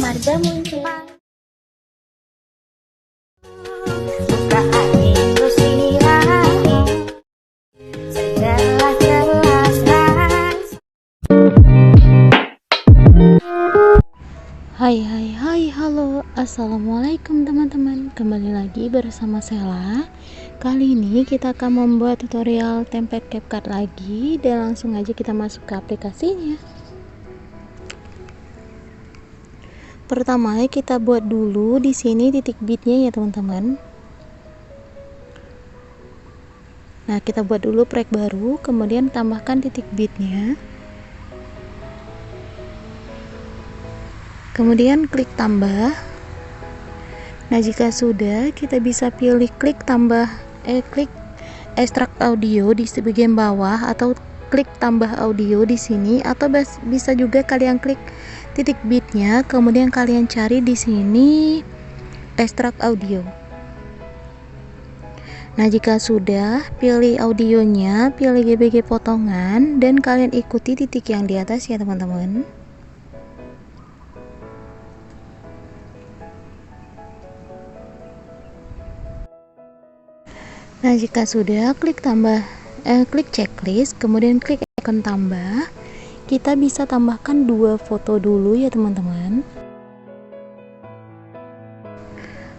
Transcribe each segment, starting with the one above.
Marga muncul. Buka angin terus diraih, sejelas-jelas ras. Hai, halo, assalamualaikum teman-teman. Kembali lagi bersama Sela. Kali ini kita akan membuat tutorial template CapCut lagi, dan langsung aja kita masuk ke aplikasinya. Pertama kita buat dulu di sini titik bitnya ya teman-teman. Nah, kita buat dulu proyek baru, kemudian tambahkan titik bitnya. Kemudian klik tambah. Nah, jika sudah, kita bisa pilih klik ekstrak audio di bagian bawah, atau klik tambah audio di sini, atau bisa juga kalian klik titik bitnya, kemudian kalian cari di sini ekstrak audio. Nah, jika sudah, pilih audionya, pilih GBG potongan, dan kalian ikuti titik yang di atas ya teman-teman. Nah, jika sudah, klik checklist, kemudian klik icon tambah. Kita bisa tambahkan 2 foto dulu ya teman-teman.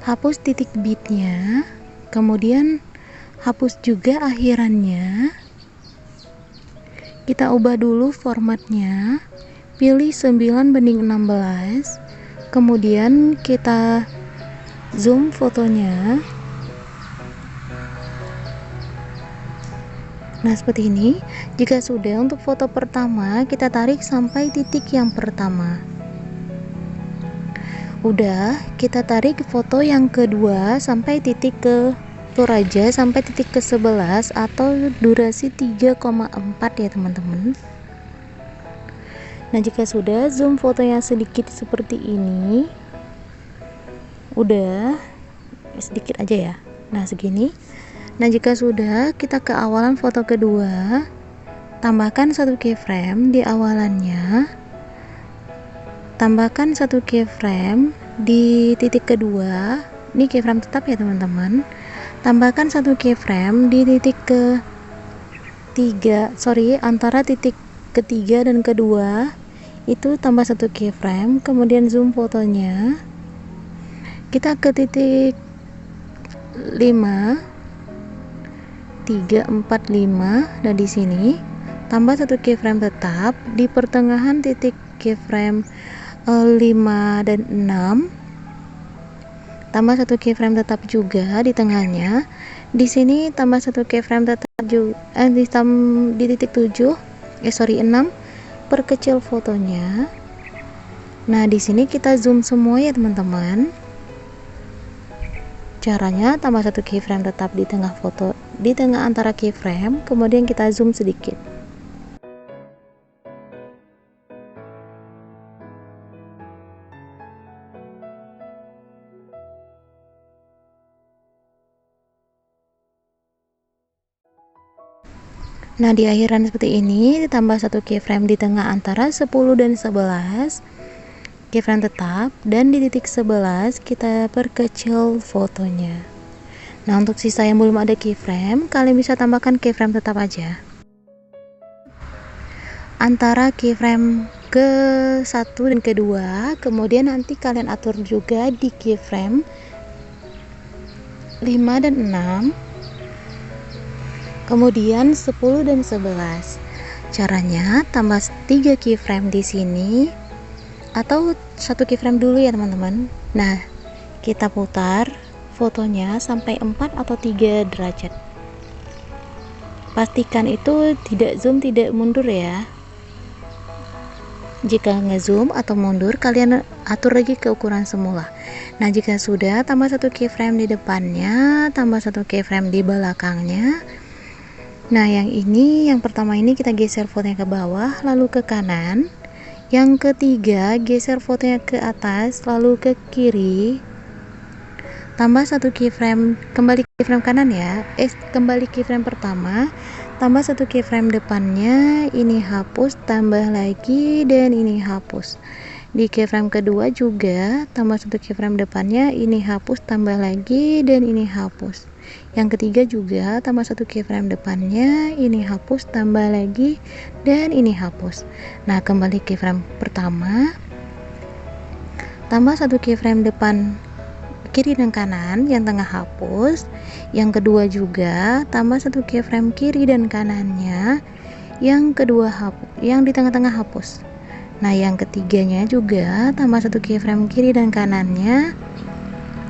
Hapus titik bitnya, kemudian hapus juga akhirannya. Kita ubah dulu formatnya, pilih 9:16, kemudian kita zoom fotonya. Nah, seperti ini. Jika sudah, untuk foto pertama kita tarik sampai titik yang pertama. Udah, kita tarik foto yang kedua sampai titik ke Toraja, sampai titik ke 11 atau durasi 3,4 ya teman-teman. Nah, jika sudah, zoom fotonya sedikit seperti ini. Udah, sedikit aja ya. Nah, segini. Nah, jika sudah, kita ke awalan foto kedua, tambahkan 1 keyframe di awalannya, tambahkan 1 keyframe di titik kedua. Ini keyframe tetap ya teman-teman. Tambahkan 1 keyframe di titik antara titik ketiga dan kedua, itu tambah 1 keyframe, kemudian zoom fotonya. Kita ke titik 5, 3, 4, 5. Nah, di sini tambah 1 keyframe tetap di pertengahan titik keyframe 5 dan 6. Tambah 1 keyframe tetap juga di tengahnya. Di sini tambah 1 keyframe tetap juga di titik 6. Perkecil fotonya. Nah, di sini kita zoom semua ya teman-teman. Caranya, tambah 1 keyframe tetap di tengah foto, di tengah antara keyframe, kemudian kita zoom sedikit. Nah, di akhiran seperti ini, ditambah 1 keyframe di tengah antara 10 dan 11, keyframe tetap, dan di titik 11 kita perkecil fotonya. Nah, untuk sisa yang belum ada keyframe, kalian bisa tambahkan keyframe tetap aja antara keyframe ke 1 dan kedua, kemudian nanti kalian atur juga di keyframe 5 dan 6, kemudian 10 dan 11. Caranya, tambah 3 keyframe di sini, atau 1 keyframe dulu ya teman-teman. Nah, kita putar fotonya sampai 4 atau 3 derajat. Pastikan itu tidak zoom, tidak mundur ya. Jika ngezoom atau mundur, kalian atur lagi ke ukuran semula. Nah, jika sudah, tambah 1 keyframe di depannya, tambah 1 keyframe di belakangnya. Nah, yang pertama ini kita geser fotonya ke bawah, lalu ke kanan. Yang ketiga, geser fotonya ke atas, lalu ke kiri. Tambah 1 keyframe, kembali keyframe kanan ya. Kembali keyframe pertama, tambah 1 keyframe depannya, ini hapus, tambah lagi, dan ini hapus. Di keyframe kedua juga tambah satu keyframe depannya, ini hapus tambah lagi dan ini hapus. Yang ketiga juga tambah satu keyframe depannya, ini hapus tambah lagi dan ini hapus. Nah, kembali keyframe pertama, tambah satu keyframe depan kiri dan kanan, yang tengah hapus. Yang kedua juga tambah satu keyframe kiri dan kanannya, yang kedua hapus, yang di tengah-tengah hapus. Nah, yang ketiganya juga tambah satu keyframe kiri dan kanannya,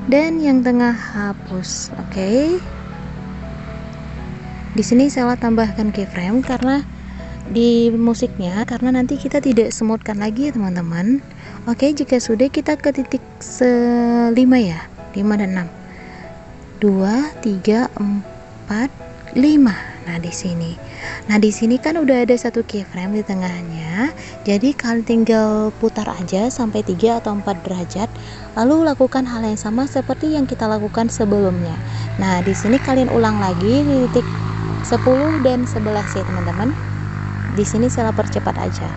dan yang tengah hapus. Oke. Di sini saya tambahkan keyframe karena di musiknya, karena nanti kita tidak semutkan lagi ya teman-teman. Oke, jika sudah kita ke titik 5 ya, 5 dan 6, 2, 3, 4, 5. Nah, di sini kan udah ada satu keyframe di tengahnya, jadi kalian tinggal putar aja sampai 3 atau 4 derajat, lalu lakukan hal yang sama seperti yang kita lakukan sebelumnya. Nah, di sini kalian ulang lagi di titik 10 dan 11 ya teman-teman. Di sini saya percepat aja.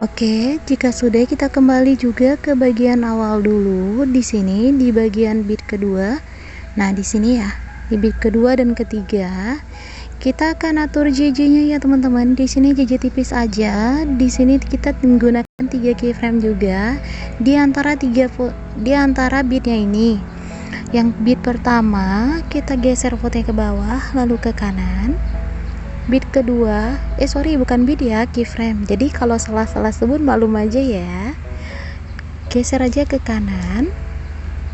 Oke, jika sudah, kita kembali juga ke bagian awal dulu. Di sini di bagian beat kedua. Nah, di sini ya, di beat kedua dan ketiga, kita akan atur JJ-nya ya teman-teman. Di sini JJ tipis aja. Di sini kita menggunakan 3 keyframe juga di antara beatnya ini. Yang beat pertama kita geser fotonya ke bawah lalu ke kanan. Beat kedua, bukan beat ya, keyframe. Jadi kalau salah-salah sebut maklum aja ya. Geser aja ke kanan.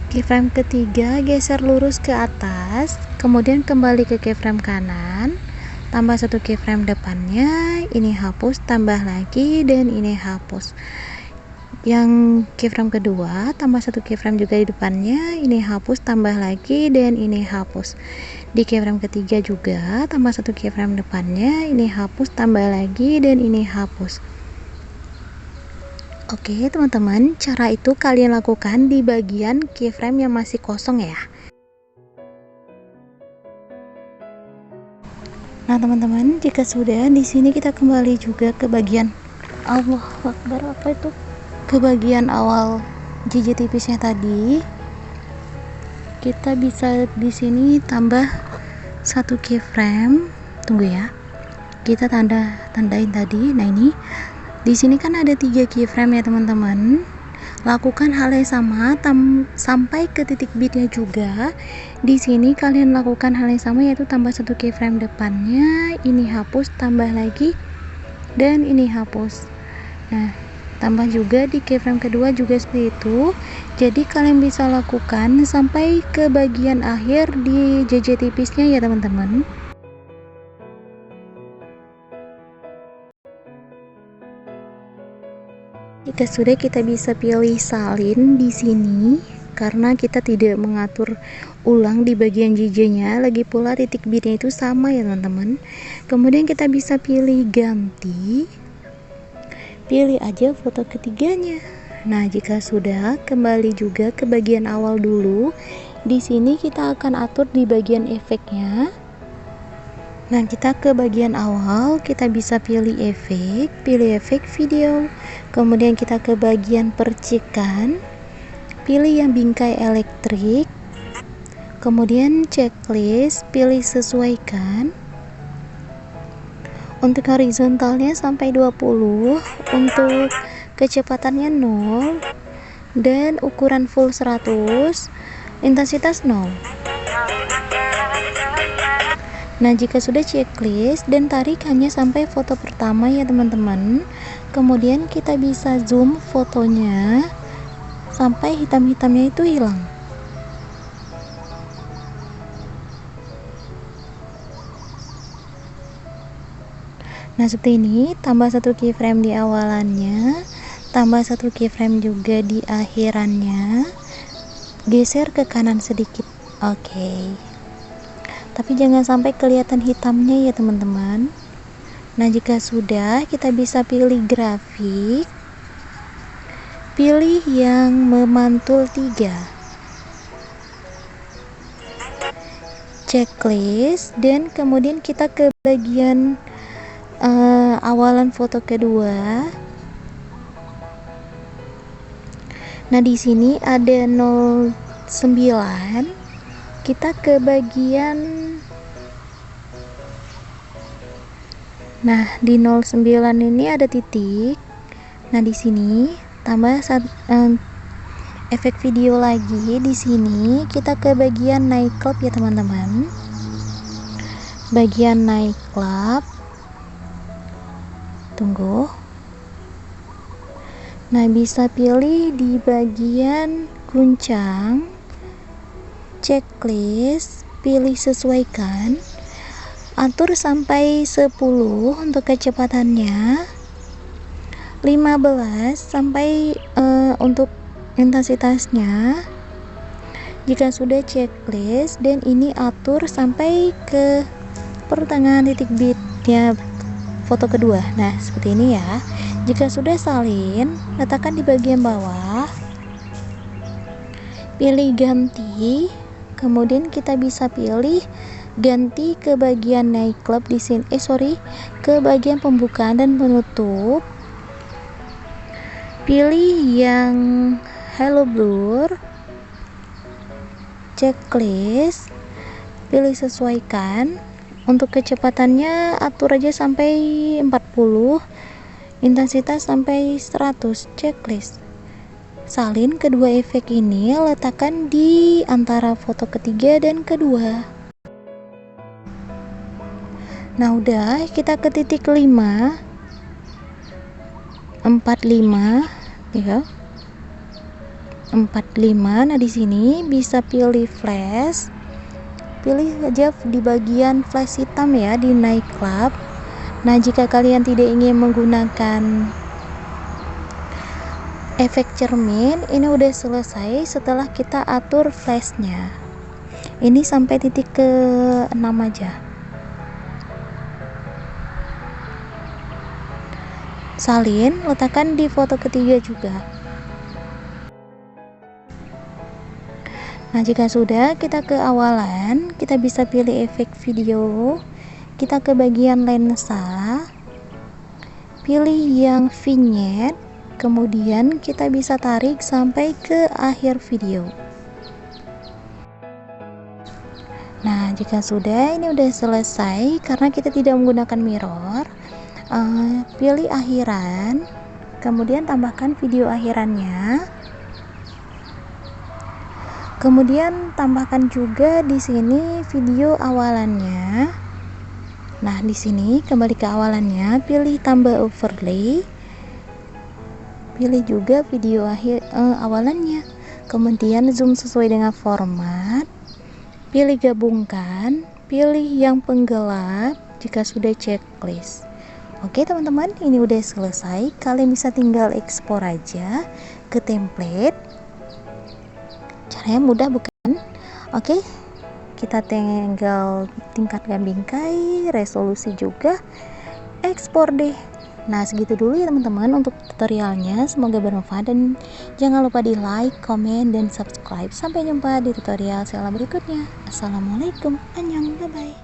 Keyframe ketiga geser lurus ke atas, kemudian kembali ke keyframe kanan, tambah satu keyframe depannya, ini hapus tambah lagi dan ini hapus. Yang keyframe kedua tambah satu keyframe juga di depannya, ini hapus tambah lagi dan ini hapus. Di keyframe ketiga juga tambah satu keyframe depannya, ini hapus tambah lagi dan ini hapus. Oke teman-teman, cara itu kalian lakukan di bagian keyframe yang masih kosong ya. Nah teman-teman, jika sudah, di sini kita kembali juga ke bagian Allah Akbar, ke bagian awal JJ tipisnya tadi. Kita bisa di sini tambah satu keyframe. Tunggu ya, kita tandain tadi. Nah ini di sini kan ada 3 keyframe ya teman-teman. Lakukan hal yang sama sampai ke titik beatnya juga. Di sini kalian lakukan hal yang sama, yaitu tambah satu keyframe depannya, ini hapus tambah lagi dan ini hapus. Nah, tambah juga di keyframe kedua juga seperti itu. Jadi kalian bisa lakukan sampai ke bagian akhir di JJ tipisnya ya teman-teman. Jika sudah, kita bisa pilih salin di sini karena kita tidak mengatur ulang di bagian JJ-nya. Lagi pula titik beatnya itu sama ya teman-teman. Kemudian kita bisa pilih ganti. Pilih aja foto ketiganya. Nah, jika sudah, kembali juga ke bagian awal dulu. Di sini kita akan atur di bagian efeknya. Nah, kita ke bagian awal, kita bisa pilih efek video. Kemudian kita ke bagian percikan, pilih yang bingkai elektrik. Kemudian checklist, pilih sesuaikan. Untuk horizontalnya sampai 20, untuk kecepatannya 0, dan ukuran full 100, intensitas 0. Nah, jika sudah checklist, dan tarik hanya sampai foto pertama ya teman-teman. Kemudian kita bisa zoom fotonya sampai hitam-hitamnya itu hilang. Nah, seperti ini. Tambah satu keyframe di awalannya, tambah satu keyframe juga di akhirannya, geser ke kanan sedikit. Oke. Tapi jangan sampai kelihatan hitamnya ya teman-teman. Nah, jika sudah, kita bisa pilih grafik, pilih yang memantul 3, checklist, dan kemudian kita ke bagian awalan foto kedua. Nah, di sini ada 09. Kita ke bagian, nah di 09 ini ada titik. Nah, di sini tambah efek video lagi. Di sini kita ke bagian nightclub ya teman-teman. Bagian nightclub. Tunggu. Nah, bisa pilih di bagian guncang, checklist, pilih sesuaikan, atur sampai 10 untuk kecepatannya, 15 sampai untuk intensitasnya. Jika sudah checklist, dan ini atur sampai ke pertengahan titik bitnya foto kedua. Nah, seperti ini ya. Jika sudah salin, letakkan di bagian bawah, pilih ganti, kemudian kita bisa pilih ganti ke bagian nightclub di sini, ke bagian pembukaan dan penutup. Pilih yang hello blur, checklist, pilih sesuaikan. Untuk kecepatannya atur aja sampai 40, intensitas sampai 100, checklist. Salin kedua efek ini, letakkan di antara foto ketiga dan kedua. Nah, udah, kita ke titik 5, 45 ya. 45. Nah, di sini bisa pilih flash. Pilih aja di bagian flash hitam ya di nightclub. Nah, jika kalian tidak ingin menggunakan efek cermin, ini udah selesai setelah kita atur flashnya. Ini sampai titik ke 6 aja. Salin, letakkan di foto ketiga juga. Nah, jika sudah, kita ke awalan, kita bisa pilih efek video. Kita ke bagian lensa, pilih yang vignette, kemudian kita bisa tarik sampai ke akhir video. Nah, jika sudah, ini udah selesai karena kita tidak menggunakan mirror. Pilih akhiran, kemudian tambahkan video akhirannya. Kemudian tambahkan juga di sini video awalannya. Nah, di sini kembali ke awalannya, pilih tambah overlay. Pilih juga video awalannya. Kemudian zoom sesuai dengan format. Pilih gabungkan, pilih yang penggelap jika sudah checklist. Oke, teman-teman, ini udah selesai. Kalian bisa tinggal ekspor aja ke template. Caranya mudah bukan? Oke, kita tinggal tingkatkan bingkai, resolusi juga, ekspor deh. Nah, segitu dulu ya teman-teman untuk tutorialnya. Semoga bermanfaat dan jangan lupa di like, komen, dan subscribe. Sampai jumpa di tutorial saya berikutnya. Assalamualaikum, annyeong, bye-bye.